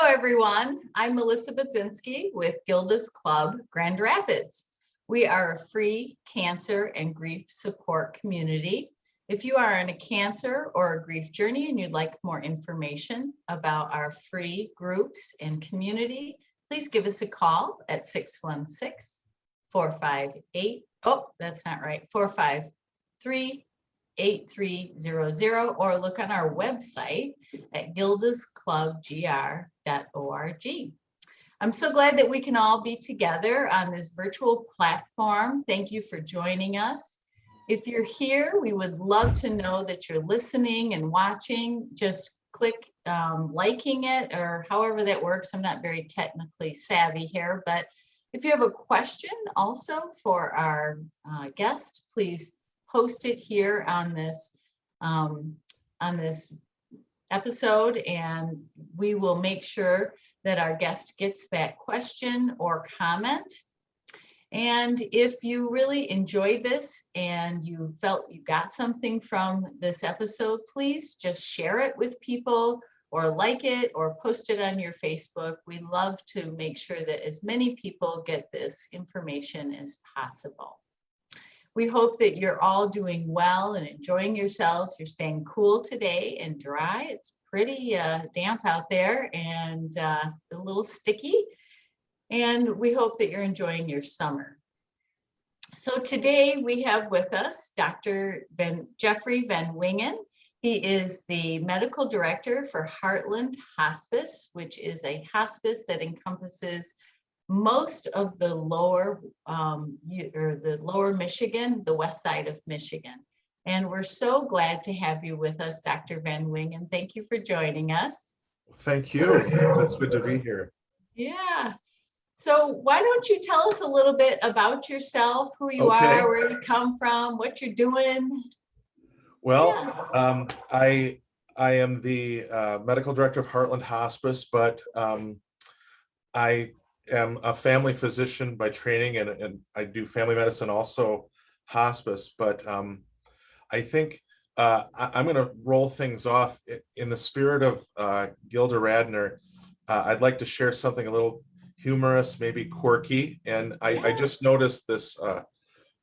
everyone. I'm Melissa Budzinski with Gilda's Club, Grand Rapids. We are a free cancer and grief support community. If you are on a cancer or a grief journey and you'd like more information about our free groups and community, please give us a call at 616-458, that's not right, 453-8300, or look on our website at gildasclubgr.org. I'm so glad that we can all be together on this virtual platform. Thank you for joining us. If you're here, we would love to know that you're listening and watching. Just click liking it, or however that works. I'm not very technically savvy here, but if you have a question also for our guest, please post it here on this episode, and we will make sure that our guest gets that question or comment. And if you really enjoyed this and you felt you got something from this episode, please just share it with people, or like it, or post it on your Facebook. We love to make sure that as many people get this information as possible. We hope that you're all doing well and enjoying yourselves. You're staying cool today and dry. It's pretty damp out there and a little sticky. And we hope that you're enjoying your summer. So today we have with us Dr. Jeffrey VanWingen. He is the medical director for Heartland Hospice, which is a hospice that encompasses most of the lower Michigan, the west side of Michigan. And we're so glad to have you with us, Dr. VanWingen. Thank you for joining us. Thank you. It's good to be here. Yeah. So why don't you tell us a little bit about yourself, who you are, where you come from, what you're doing? Well, I am the medical director of Heartland Hospice, but I am a family physician by training, and I do family medicine, also hospice. But I think I'm going to roll things off in the spirit of Gilda Radner. I'd like to share something a little humorous, maybe quirky. And I just noticed this,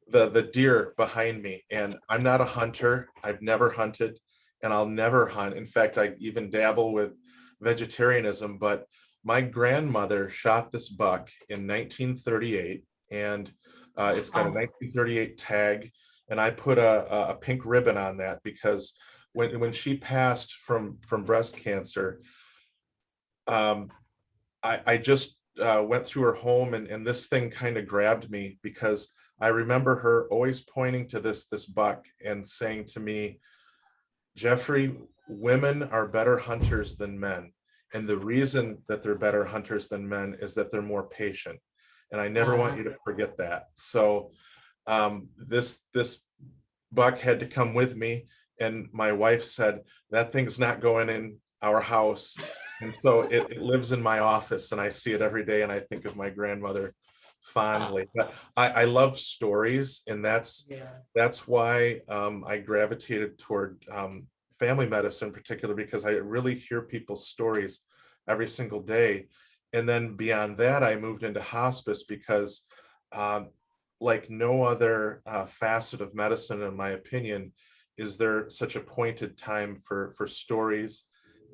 the deer behind me, and I'm not a hunter. I've never hunted, and I'll never hunt. In fact, I even dabble with vegetarianism, but my grandmother shot this buck in 1938, and it's got a 1938 tag, and I put a pink ribbon on that because when she passed from breast cancer, I just went through her home, and this thing kind of grabbed me because I remember her always pointing to this buck and saying to me, "Jeffrey, women are better hunters than men. And the reason that they're better hunters than men is that they're more patient. And I never want you to forget that." So this buck had to come with me. And my wife said, "That thing's not going in our house." And so it lives in my office, and I see it every day, and I think of my grandmother fondly. But I love stories, and that's why I gravitated toward family medicine in particular, because I really hear people's stories every single day. And then beyond that, I moved into hospice because like no other facet of medicine, in my opinion, is there such a pointed time for stories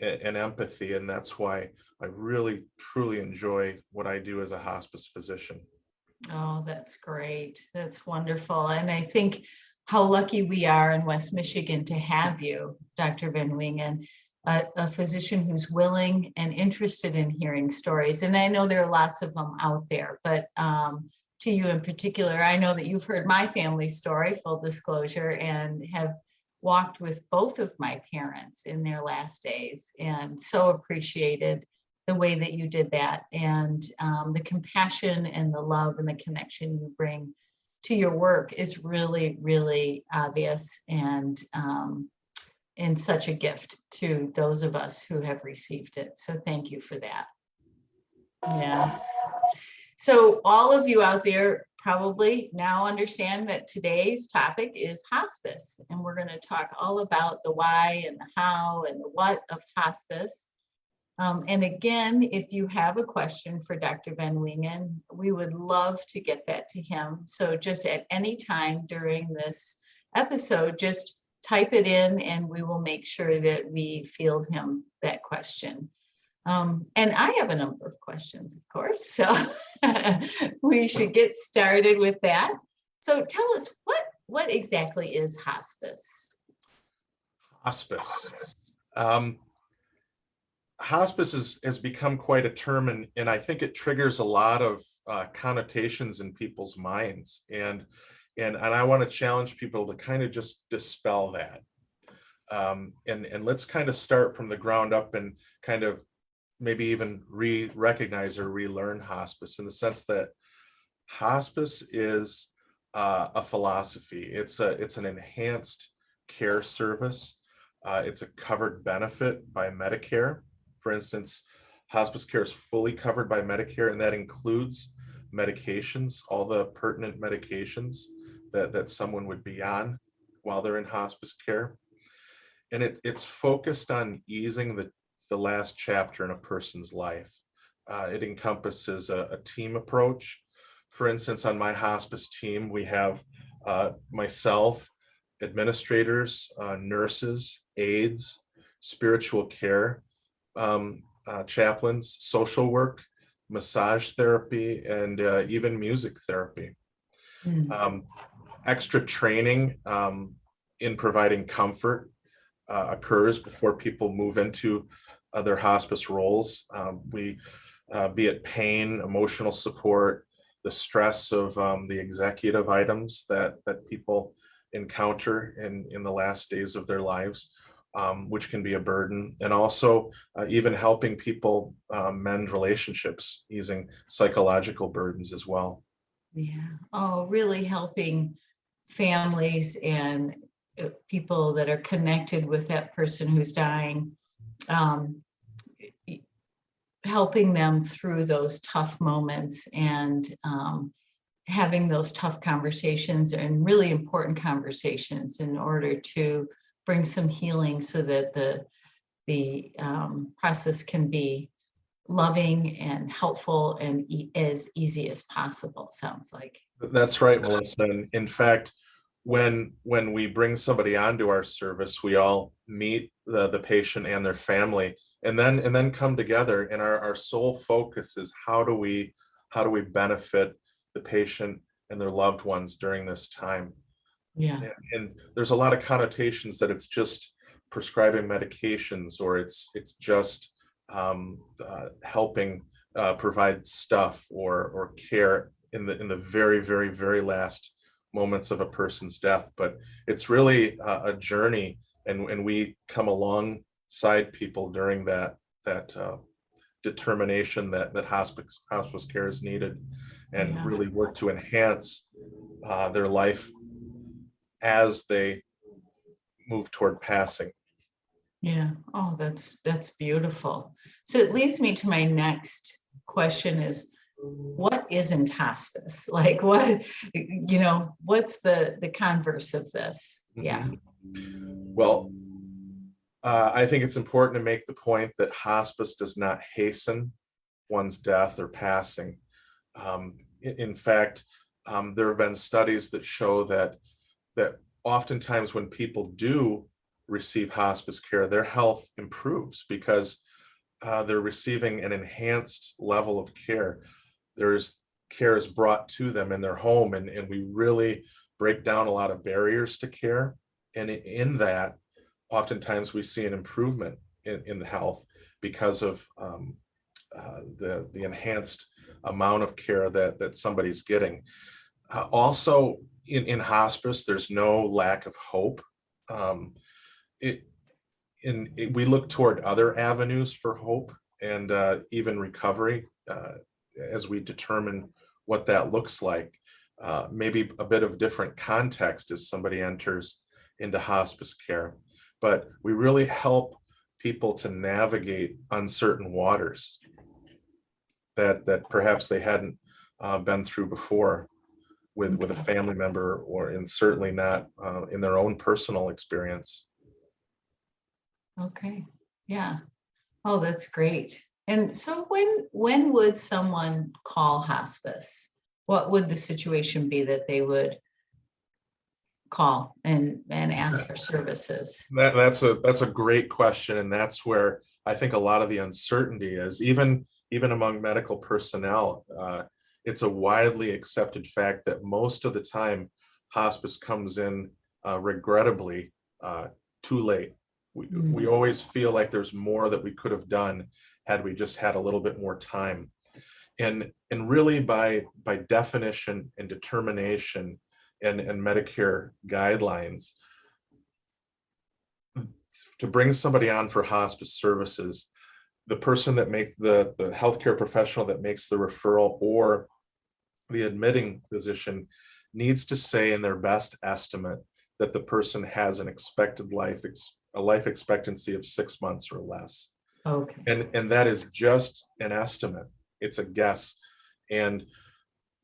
and empathy. And that's why I really, truly enjoy what I do as a hospice physician. Oh, that's great. That's wonderful. And I think how lucky we are in West Michigan to have you, Dr. VanWingen, a physician who's willing and interested in hearing stories. And I know there are lots of them out there, but to you in particular, I know that you've heard my family story, full disclosure, and have walked with both of my parents in their last days, and so appreciated the way that you did that, and the compassion and the love and the connection you bring to your work is really, really obvious, and such a gift to those of us who have received it. So thank you for that. Yeah. So all of you out there probably now understand that today's topic is hospice, and we're going to talk all about the why and the how and the what of hospice. And again, if you have a question for Dr. VanWingen, we would love to get that to him. So just at any time during this episode, just type it in and we will make sure that we field him that question. And I have a number of questions, of course, so we should get started with that. So tell us, what exactly is hospice? Hospice. Hospice has become quite a term, and I think it triggers a lot of connotations in people's minds. And I want to challenge people to kind of just dispel that. And let's kind of start from the ground up and kind of maybe even recognize or relearn hospice, in the sense that hospice is a philosophy. It's an enhanced care service. It's a covered benefit by Medicare. For instance, hospice care is fully covered by Medicare, and that includes medications, all the pertinent medications that someone would be on while they're in hospice care. And it's focused on easing the last chapter in a person's life. It encompasses a team approach. For instance, on my hospice team, we have myself, administrators, nurses, aides, spiritual care, chaplains, social work, massage therapy, and even music therapy. Extra training in providing comfort occurs before people move into their hospice roles. We be it pain, emotional support, the stress of the executive items that people encounter in the last days of their lives, which can be a burden, and also even helping people mend relationships, easing psychological burdens as well. Yeah. Oh, really helping families and people that are connected with that person who's dying, helping them through those tough moments, and having those tough conversations, and really important conversations, in order to bring some healing so that the process can be loving and helpful and as easy as possible, sounds like. That's right, Melissa. And in fact, when we bring somebody onto our service, we all meet the patient and their family, and then come together, and our sole focus is how do we benefit the patient and their loved ones during this time. Yeah. And there's a lot of connotations that it's just prescribing medications, or it's just helping provide stuff or care in the very, very, very last moments of a person's death. But it's really a journey, and we come alongside people during that determination that hospice care is needed, and Yeah. really work to enhance their life as they move toward passing. Yeah. Oh, that's beautiful. So it leads me to my next question is, what isn't hospice? Like, what, what's the converse of this? Yeah. Well, I think it's important to make the point that hospice does not hasten one's death or passing. In fact, there have been studies that show that oftentimes when people do receive hospice care, their health improves because they're receiving an enhanced level of care. Care is brought to them in their home, and we really break down a lot of barriers to care. And in that, oftentimes we see an improvement in the health because of the enhanced amount of care that somebody's getting. Also, in hospice, there's no lack of hope. We look toward other avenues for hope and even recovery as we determine what that looks like. Maybe a bit of different context as somebody enters into hospice care, but we really help people to navigate uncertain waters that perhaps they hadn't been through before with a family member, and certainly not in their own personal experience. Okay. Yeah. Oh, that's great. And so when would someone call hospice? What would the situation be that they would call and ask for services? That's a great question, and that's where I think a lot of the uncertainty is. Even among medical personnel, it's a widely accepted fact that most of the time hospice comes in regrettably too late. We always feel like there's more that we could have done had we just had a little bit more time. And really by definition and determination and Medicare guidelines, to bring somebody on for hospice services, the person that makes the healthcare professional that makes the referral or the admitting physician needs to say in their best estimate that the person has an expected a life expectancy of 6 months or less. Okay. And that is just an estimate. It's a guess. And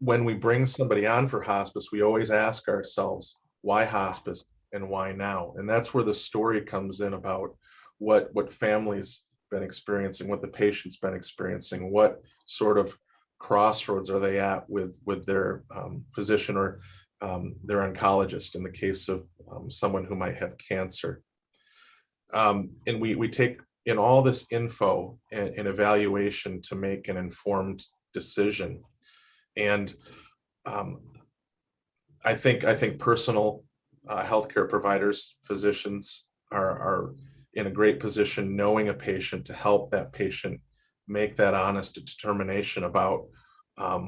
when we bring somebody on for hospice, we always ask ourselves, why hospice and why now? And that's where the story comes in about what families been experiencing, what the patient's been experiencing, what sort of crossroads are they at with their physician or their oncologist in the case of someone who might have cancer. And we take in all this info and evaluation to make an informed decision. And I think personal healthcare providers, physicians are in a great position knowing a patient to help that patient make that honest determination about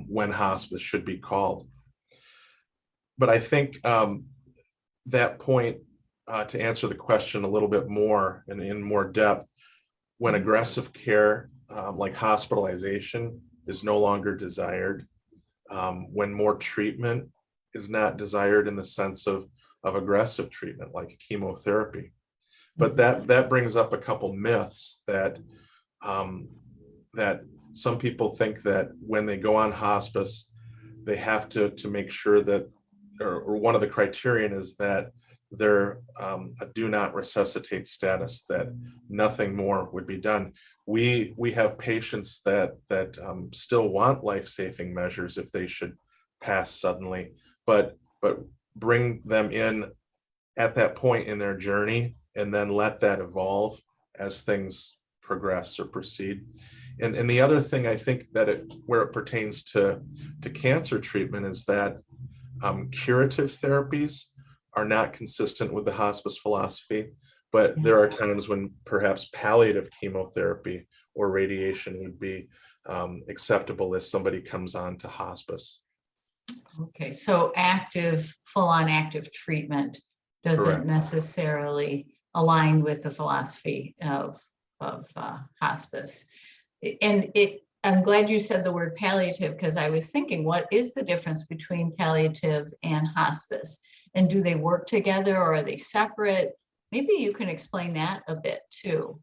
when hospice should be called. But I think that point, to answer the question a little bit more and in more depth, when aggressive care like hospitalization is no longer desired, when more treatment is not desired in the sense of aggressive treatment like chemotherapy. But that brings up a couple myths that that some people think that when they go on hospice, they have to make sure that, or one of the criterion is that they're a do not resuscitate status, that nothing more would be done. We have patients that still want life-saving measures if they should pass suddenly, but bring them in at that point in their journey and then let that evolve as things progress or proceed. And the other thing I think that where it pertains to cancer treatment is that curative therapies are not consistent with the hospice philosophy, but there are times when perhaps palliative chemotherapy or radiation would be acceptable as somebody comes on to hospice. Okay, so full-on active treatment doesn't Correct. necessarily align with the philosophy of hospice. And I'm glad you said the word palliative, because I was thinking, what is the difference between palliative and hospice? And do they work together or are they separate? Maybe you can explain that a bit too.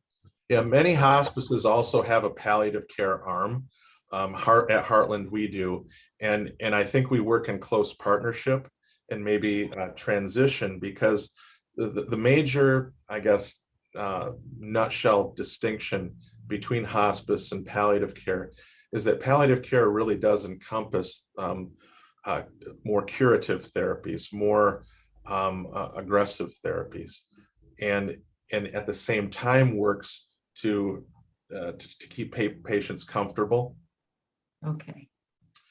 Yeah, many hospices also have a palliative care arm. At Heartland, we do. And I think we work in close partnership and maybe transition, because the major, I guess, nutshell distinction between hospice and palliative care is that palliative care really does encompass more curative therapies, more aggressive therapies, and at the same time works to keep patients comfortable. Okay.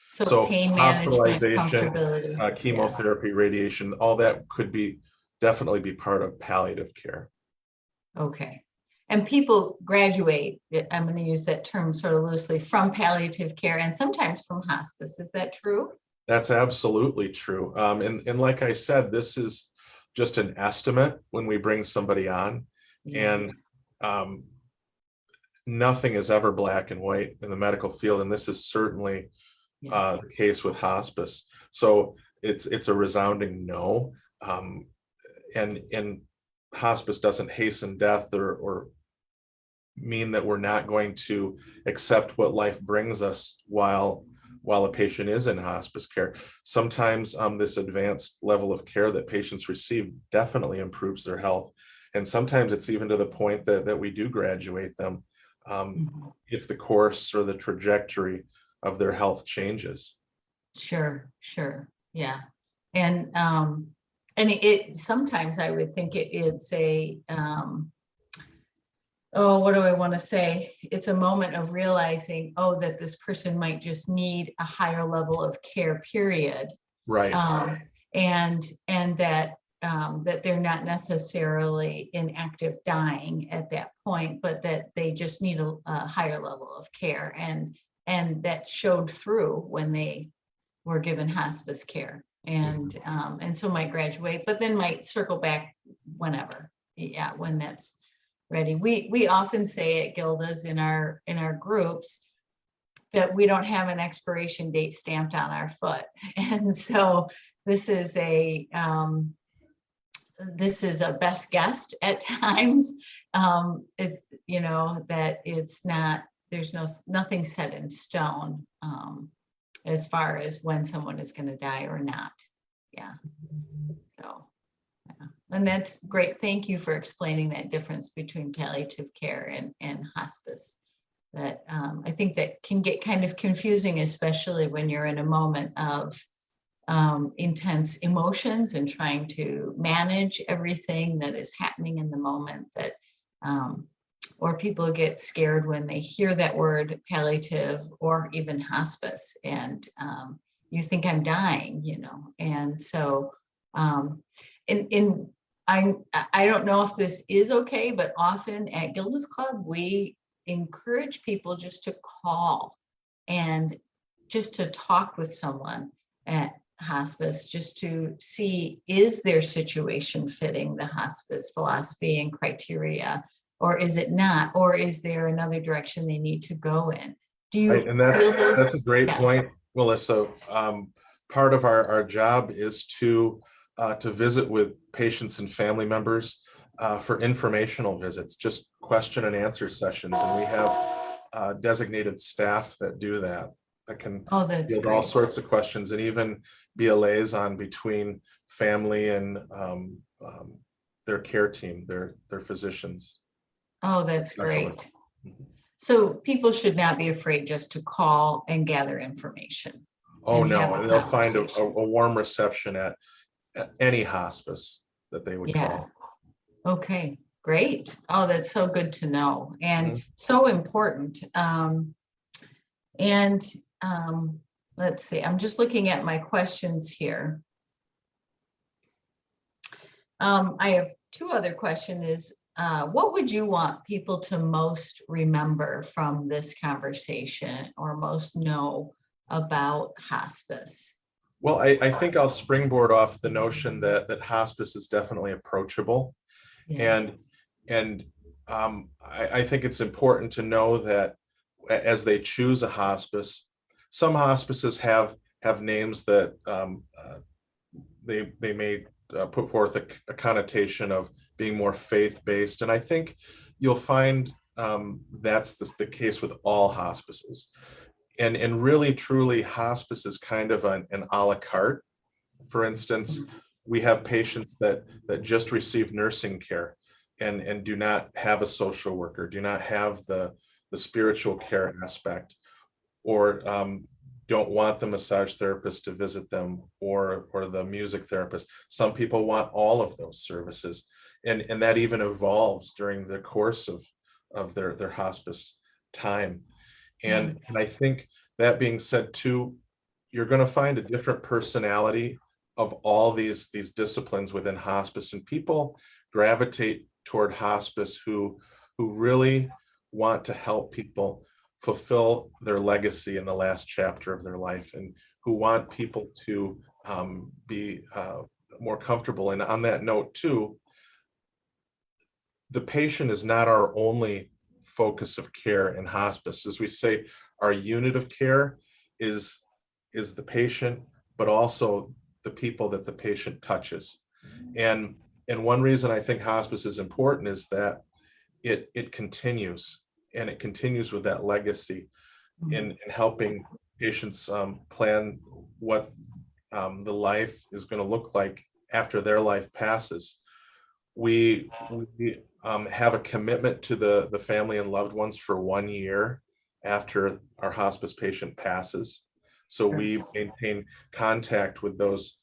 So So pain management, hospitalization, comfortability. chemotherapy, radiation, all that could definitely be part of palliative care. Okay. And people graduate, I'm going to use that term sort of loosely, from palliative care and sometimes from hospice. Is that true? That's absolutely true. And like I said, this is just an estimate when we bring somebody on. Yeah. And nothing is ever black and white in the medical field. And this is certainly the case with hospice. So it's a resounding no. And hospice doesn't hasten death or mean that we're not going to accept what life brings us while a patient is in hospice care. Sometimes this advanced level of care that patients receive definitely improves their health. And sometimes it's even to the point that we do graduate them Mhm. if the course or the trajectory of their health changes. Sure, sure. Yeah. And it sometimes I would think it's a oh, what do I want to say? It's a moment of realizing, oh, that this person might just need a higher level of care, period. Right. Um, and that they're not necessarily in active dying at that point, but that they just need a higher level of care. And that showed through when they were given hospice care. And so might graduate, but then might circle back whenever. Yeah, when that's ready. We often say at Gilda's in our groups that we don't have an expiration date stamped on our foot. And so this is a best guess at times. It's, you know, that it's not, there's nothing set in stone as far as when someone is going to die or not. Yeah. So, yeah. And that's great. Thank you for explaining that difference between palliative care and hospice. That I think that can get kind of confusing, especially when you're in a moment of intense emotions and trying to manage everything that is happening in the moment. That or people get scared when they hear that word palliative or even hospice, and you think I'm dying, you know. And so in I don't know if this is okay, but often at Gilda's Club, we encourage people just to call and just to talk with someone at hospice, just to see, is their situation fitting the hospice philosophy and criteria, or is it not, or is there another direction they need to go in? Do you Right, and feel that's a those? great Yeah. point, Melissa. Part of our job is to visit with patients and family members for informational visits, just question and answer sessions, and we have designated staff that do that, that can Oh, that's field all great. sorts of questions and even be a liaison between family and their care team, their physicians, Oh, that's specialists. great. So people should not be afraid just to call and gather information Oh, and have no, a and they'll find a conversation. warm reception at any hospice that they would Yeah. call. Okay, great. Oh, that's so good to know and Mhm. so important. And let's see, I'm just looking at my questions here. I have two other questions. What would you want people to most remember from this conversation or most know about hospice? Well, I think I'll springboard off the notion that hospice is definitely approachable. Yeah. And I think it's important to know that as they choose a hospice, some hospices have names that they may put forth a connotation of being more faith-based. And I think you'll find that's the case with all hospices. And really, truly, hospice is kind of an a la carte. For instance, we have patients that just receive nursing care and do not have a social worker, do not have the spiritual care aspect, or don't want the massage therapist to visit them, or the music therapist. Some people want all of those services, and that even evolves during the course of their hospice time. Yeah. And I think, that being said too, you're going to find a different personality of all these disciplines within hospice, and people gravitate toward hospice who really want to help people fulfill their legacy in the last chapter of their life, and who want people to be more comfortable. And on that note too, the patient is not our only focus of care in hospice. As we say, our unit of care is the patient, but also the people that the patient touches. And one reason I think hospice is important is that it continues, and it continues with that legacy in helping patients plan what the life is going to look like after their life passes. We have a commitment to the family and loved ones for 1 year after our hospice patient passes. So we maintain contact with those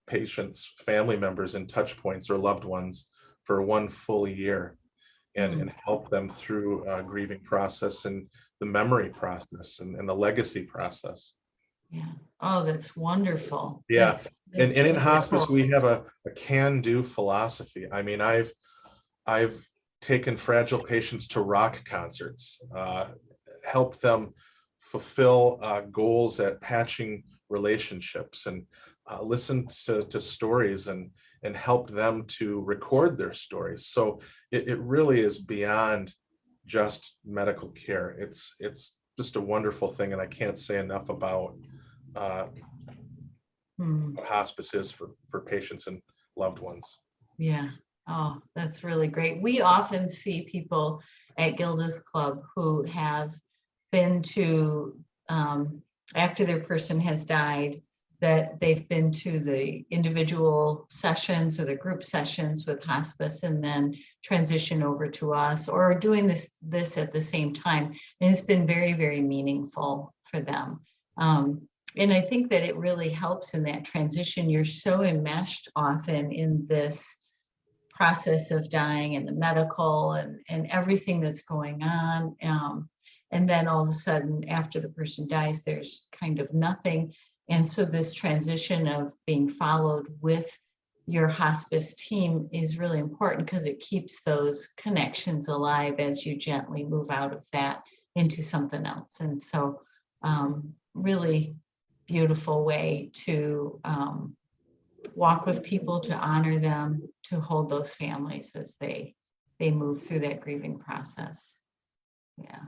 patients, family members and touch points or loved ones for 1 full year, and help them through grieving process and the memory process and the legacy process. Yeah. Oh, that's wonderful. Yeah. And in really hospice, cool. we have a can-do philosophy. I mean, I've taken fragile patients to rock concerts, helped them fulfill goals at patching relationships, and listened to stories and helped them to record their stories. So it really is beyond just medical care. It's just a wonderful thing, and I can't say enough about what hospice is for patients and loved ones. Yeah. Oh, that's really great. We often see people at Gilda's Club who have been to, after their person has died, that they've been to the individual sessions or the group sessions with hospice and then transition over to us, or doing this at the same time. And it's been very, very meaningful for them. And I think that it really helps in that transition. You're so enmeshed often in this process of dying and the medical and everything that's going on. And then all of a sudden, after the person dies, there's kind of nothing. And so this transition of being followed with your hospice team is really important because it keeps those connections alive as you gently move out of that into something else. And so really beautiful way to walk with people, to honor them, to hold those families as they move through that grieving process. Yeah,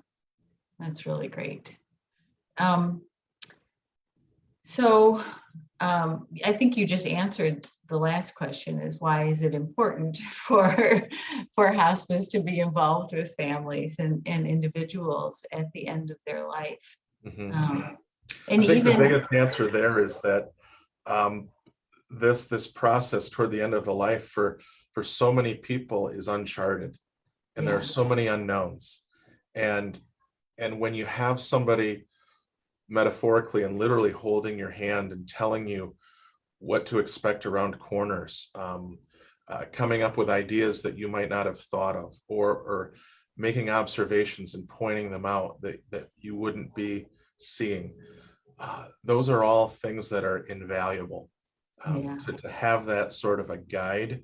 that's really great. So I think you just answered the last question, is why is it important for hospice to be involved with families and individuals at the end of their life? Mm-hmm. And I think even the biggest answer there is that this process toward the end of the life for so many people is uncharted, and there are so many unknowns, and when you have somebody metaphorically and literally holding your hand and telling you what to expect around corners, coming up with ideas that you might not have thought of, or making observations and pointing them out that you wouldn't be seeing. Those are all things that are invaluable. To have that sort of a guide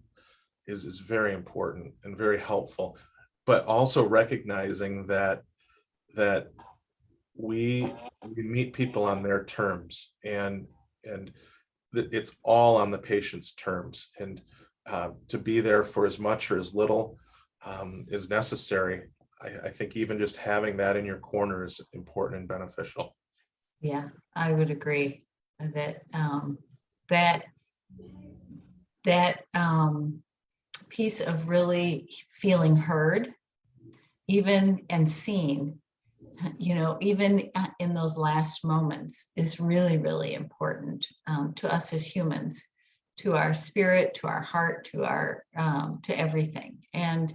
is very important and very helpful, but also recognizing that we meet people on their terms, and it's all on the patient's terms, and to be there for as much or as little is necessary. I think even just having that in your corner is important and beneficial. Yeah, I would agree that that piece of really feeling heard, even and seen, even in those last moments, is really, really important to us as humans, to our spirit, to our heart, to our to everything. And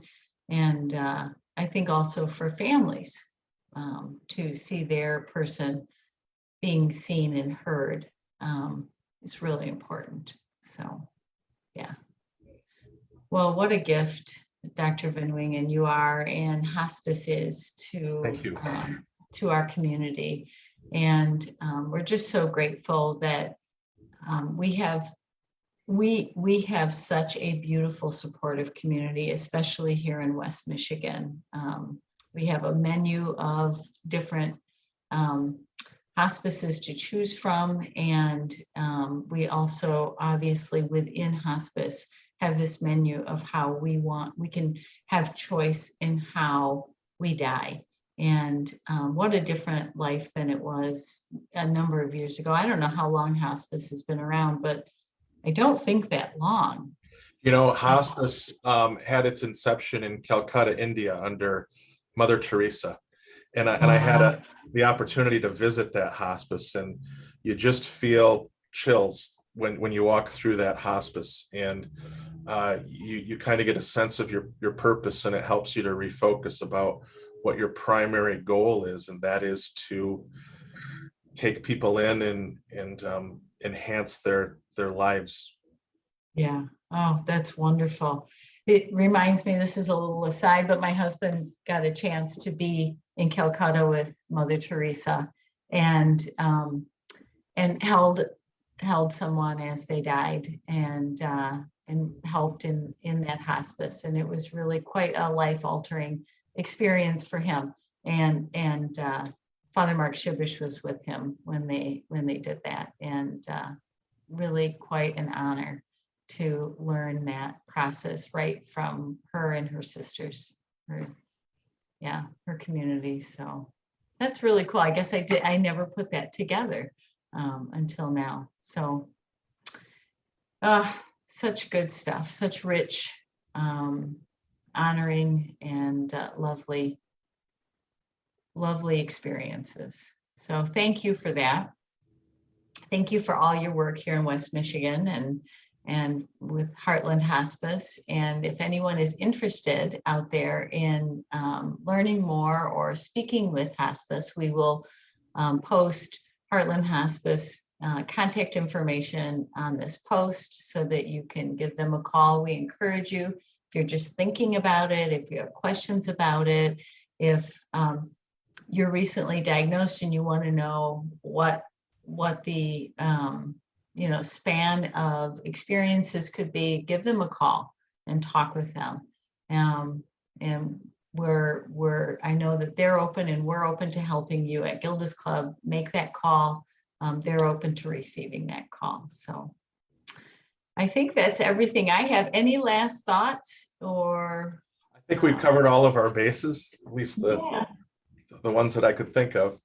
I think also for families to see their person being seen and heard is really important. So, yeah. Well, what a gift, Dr. VanWingen, you are, and hospice is Thank you. To our community. And we're just so grateful that we have such a beautiful, supportive community, especially here in West Michigan. We have a menu of different hospices to choose from, and we also, obviously, within hospice, have this menu of how we can have choice in how we die. And what a different life than it was a number of years ago. I don't know how long hospice has been around, but I don't think that long. Hospice had its inception in Calcutta, India, under Mother Teresa. And I had the opportunity to visit that hospice, and you just feel chills when you walk through that hospice. And you kind of get a sense of your purpose, and it helps you to refocus about what your primary goal is, and that is to take people in and enhance their lives. Yeah. Oh, that's wonderful. It reminds me, this is a little aside, but my husband got a chance to be in Calcutta with Mother Teresa, and held someone as they died, and helped in that hospice. And it was really quite a life altering experience for him. And Father Mark Shibish was with him when they did that, and really quite an honor to learn that process right from her and her sisters, her community. So that's really cool. I guess I never put that together until now. So such good stuff, such rich, honoring and lovely experiences. So thank you for that. Thank you for all your work here in West Michigan and with Heartland Hospice. And if anyone is interested out there in learning more or speaking with hospice, we will post Heartland Hospice contact information on this post so that you can give them a call. We encourage you, if you're just thinking about it, if you have questions about it, if you're recently diagnosed and you want to know what the span of experiences could be, give them a call and talk with them. And I know that they're open, and we're open to helping you at Gilda's Club make that call. They're open to receiving that call. So I think that's everything I have. Any last thoughts? Or I think we've covered all of our bases, at least the ones that I could think of.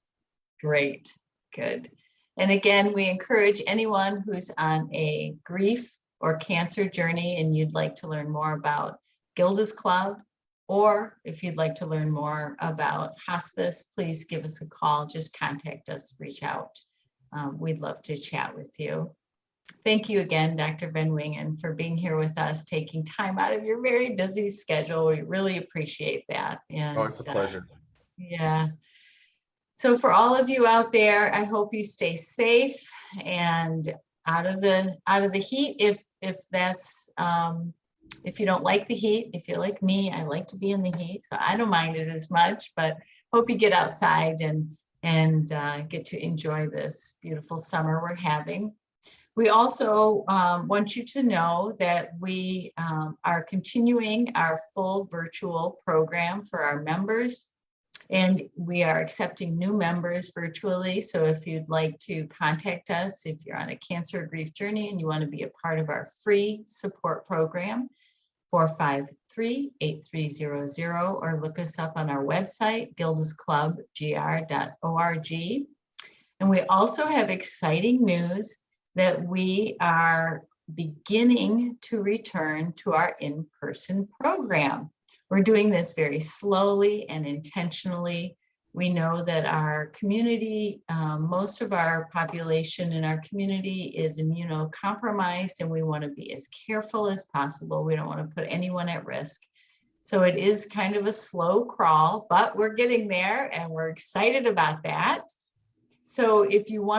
Great, good. And again, we encourage anyone who's on a grief or cancer journey and you'd like to learn more about Gilda's Club, or if you'd like to learn more about hospice, please give us a call. Just contact us, reach out. We'd love to chat with you. Thank you again, Dr. VanWingen, for being here with us, taking time out of your very busy schedule. We really appreciate that. And It's a pleasure. Yeah. So for all of you out there, I hope you stay safe and out of the heat. If that's if you don't like the heat, if you're like me, I like to be in the heat, so I don't mind it as much. But hope you get outside and get to enjoy this beautiful summer we're having. We also want you to know that we are continuing our full virtual program for our members. And we are accepting new members virtually. So if you'd like to contact us, if you're on a cancer or grief journey and you want to be a part of our free support program, 453-8300, or look us up on our website, gildasclubgr.org. And we also have exciting news that we are beginning to return to our in-person program. We're doing this very slowly and intentionally. We know that our community, most of our population in our community is immunocompromised, and we want to be as careful as possible. We don't want to put anyone at risk. So it is kind of a slow crawl, but we're getting there and we're excited about that. So if you want